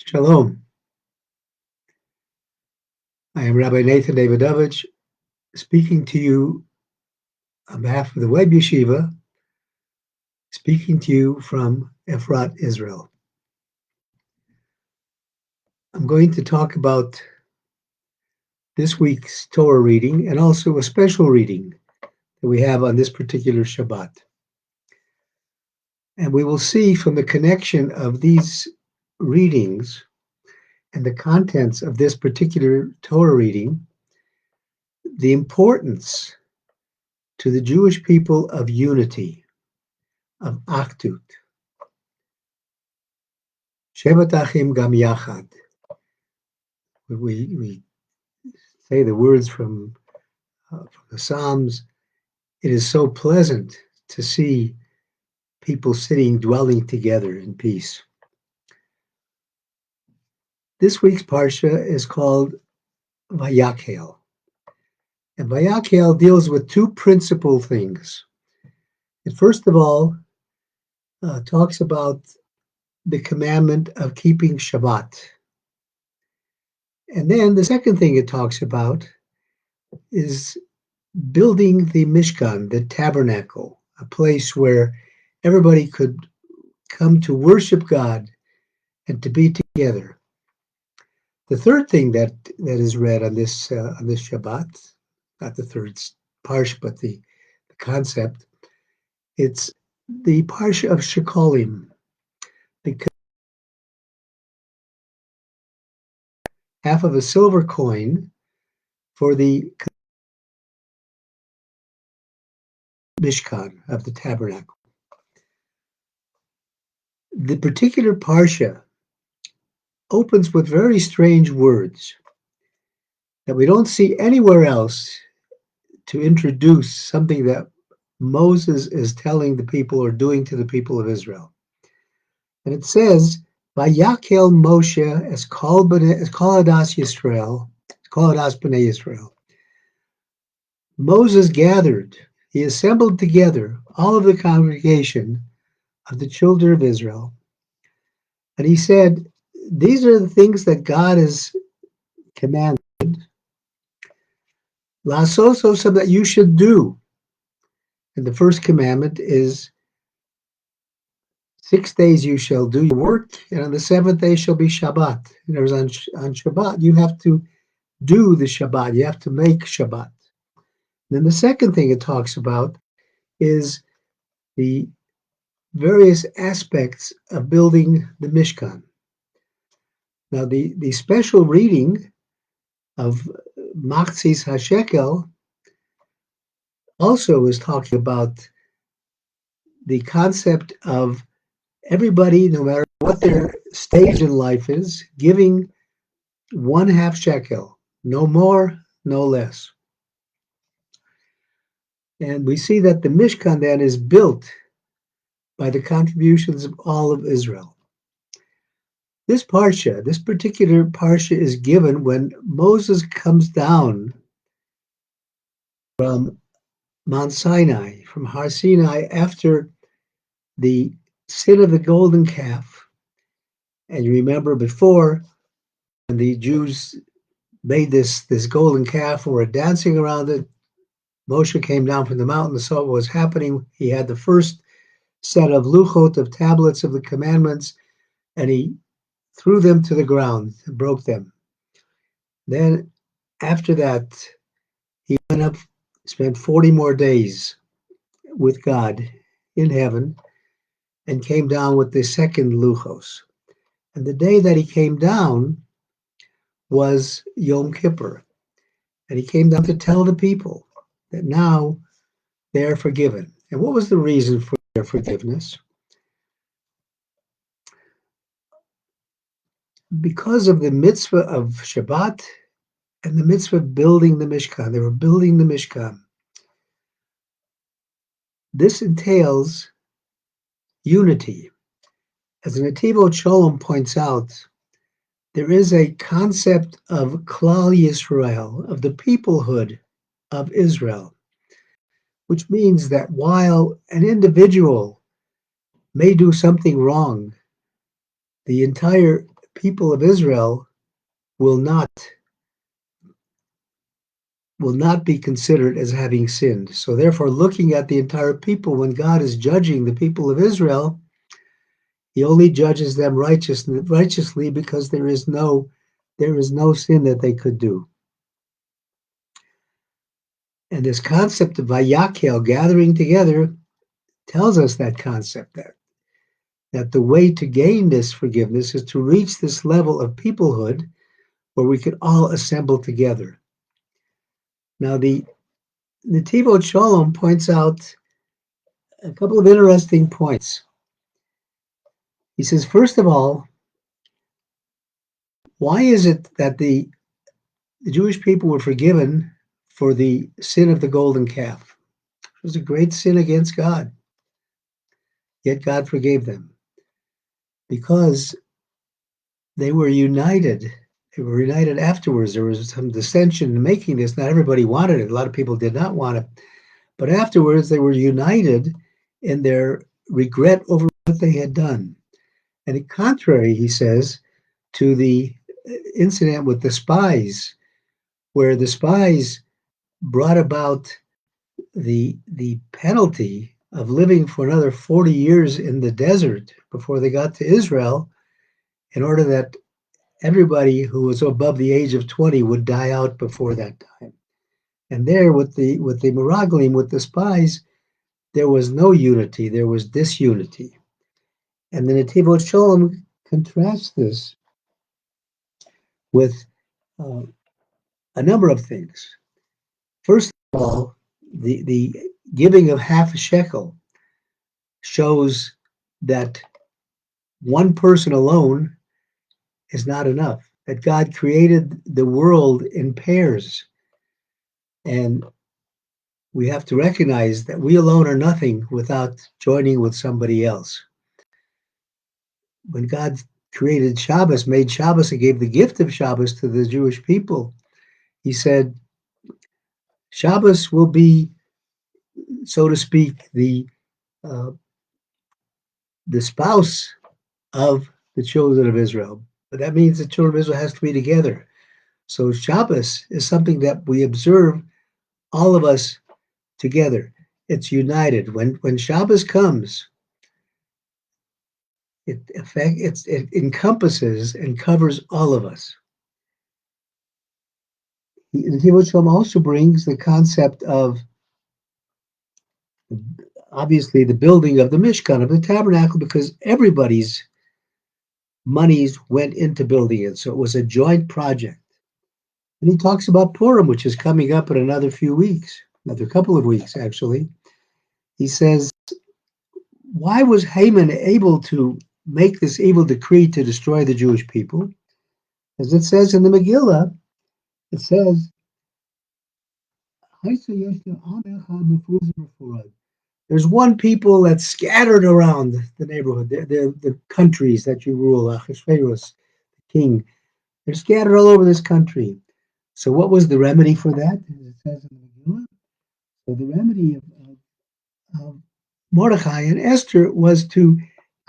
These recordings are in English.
Shalom. I am Rabbi Nathan Davidovich, speaking to you on behalf of the Web Yeshiva, speaking to you from Efrat, Israel. I'm going to talk about this week's Torah reading and also a special reading that we have on this particular Shabbat. And we will see from the connection of these readings and the contents of this particular Torah reading the importance to the Jewish people of unity, of Achdut. Shevat Achim Gam Yachad. We say the words from the Psalms. It is so pleasant to see people dwelling together in peace. This week's Parsha is called Vayakhel. And Vayakhel deals with two principal things. It first of all talks about the commandment of keeping Shabbat. And then the second thing it talks about is building the Mishkan, the tabernacle, a place where everybody could come to worship God and to be together. The third thing that is read on this Shabbat, not the third parsha, but the concept, it's the parsha of Shekalim, half of a silver coin for the Mishkan of the tabernacle. The particular parsha opens with very strange words that we don't see anywhere else to introduce something that Moses is telling the people or doing to the people of Israel. And it says, Vayakhel Moshe es kol hadas Yisrael, kol hadas bnei Yisrael. Moses gathered, he assembled together all of the congregation of the children of Israel. And he said, these are the things that God has commanded, lasoso, so that you should do. And the first commandment is 6 days you shall do your work, and on the seventh day shall be Shabbat. In other words, on Shabbat, you have to do the Shabbat. You have to make Shabbat. Then the second thing it talks about is the various aspects of building the Mishkan. Now, the special reading of Machtzit Hashekel also is talking about the concept of everybody, no matter what their stage in life is, giving 1/2 shekel, no more, no less. And we see that the Mishkan then is built by the contributions of all of Israel. This particular parsha is given when Moses comes down from Mount Sinai, from Har Sinai, after the sin of the golden calf. And you remember before, when the Jews made this golden calf and were dancing around it, Moshe came down from the mountain and saw what was happening. He had the first set of luchot, of tablets of the commandments, and he threw them to the ground and broke them. Then, after that, he went up, spent 40 more days with God in heaven, and came down with the second luchos. And the day that he came down was Yom Kippur. And he came down to tell the people that now they are forgiven. And what was the reason for their forgiveness? Because of the mitzvah of Shabbat and the mitzvah of building the Mishkan. They were building the Mishkan. This entails unity. As the Nativot Sholom points out, there is a concept of Klal Yisrael, of the peoplehood of Israel, which means that while an individual may do something wrong, the entire people of Israel will not be considered as having sinned. So therefore, looking at the entire people, when God is judging the people of Israel, he only judges them righteously because there is no sin that they could do. And this concept of Vayakhel, gathering together, tells us that concept, that the way to gain this forgiveness is to reach this level of peoplehood where we could all assemble together. Now, the Netivot Shalom points out a couple of interesting points. He says, first of all, why is it that the Jewish people were forgiven for the sin of the golden calf? It was a great sin against God, yet God forgave them because they were united. They were united afterwards. There was some dissension in making this. Not everybody wanted it. A lot of people did not want it. But afterwards, they were united in their regret over what they had done. And in contrary, he says, to the incident with the spies, where the spies brought about the penalty of living for another 40 years in the desert before they got to Israel, in order that everybody who was above the age of 20 would die out before that time. And there, with the Meraglim, with the spies, there was no unity, there was disunity. And the Netivot Shalom contrasts this with a number of things. First of all, the giving of half a shekel shows that one person alone is not enough, that God created the world in pairs. And we have to recognize that we alone are nothing without joining with somebody else. When God created Shabbos, made Shabbos, and gave the gift of Shabbos to the Jewish people, he said, Shabbos will be, so to speak, the spouse of the children of Israel. But that means the children of Israel has to be together. So Shabbos is something that we observe, all of us together. It's united. When Shabbos comes, it encompasses and covers all of us. The Netivot Shalom also brings the concept of, obviously, the building of the Mishkan, of the tabernacle, because everybody's monies went into building it. So it was a joint project. And he talks about Purim, which is coming up in another couple of weeks, actually. He says, why was Haman able to make this evil decree to destroy the Jewish people? As it says in the Megillah, it says, there's one people that's scattered around the neighborhood. They're the countries that you rule, Ahasuerus, the king. They're scattered all over this country. So what was the remedy for that? As it says in the Megillah, so the remedy of Mordechai and Esther was to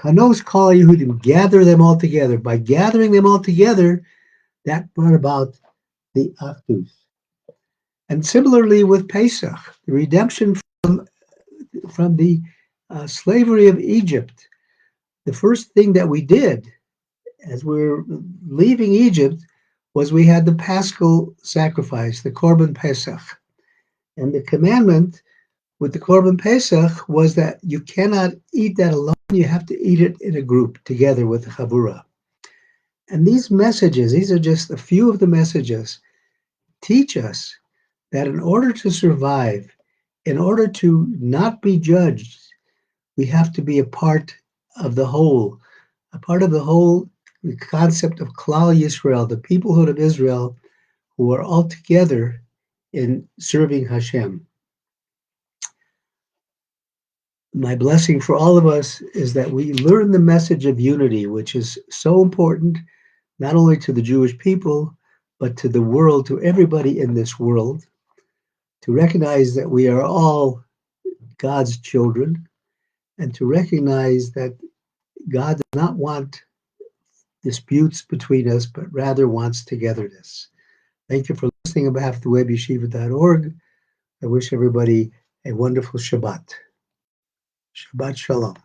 kanos kol Yehudim, gather them all together. By gathering them all together, that brought about the Achdus. And similarly with Pesach, the redemption from the slavery of Egypt. The first thing that we did as we were leaving Egypt was we had the Paschal sacrifice, the Korban Pesach. And the commandment with the Korban Pesach was that you cannot eat that alone, you have to eat it in a group together with the Chavurah. And these messages, these are just a few of the messages, teach us that in order to survive, in order to not be judged, we have to be a part of the whole, the concept of Klal Yisrael, the peoplehood of Israel, who are all together in serving Hashem. My blessing for all of us is that we learn the message of unity, which is so important, not only to the Jewish people, but to the world, to everybody in this world, to recognize that we are all God's children, and to recognize that God does not want disputes between us, but rather wants togetherness. Thank you for listening on behalf of the webyeshiva.org. I wish everybody a wonderful Shabbat. Shabbat Shalom.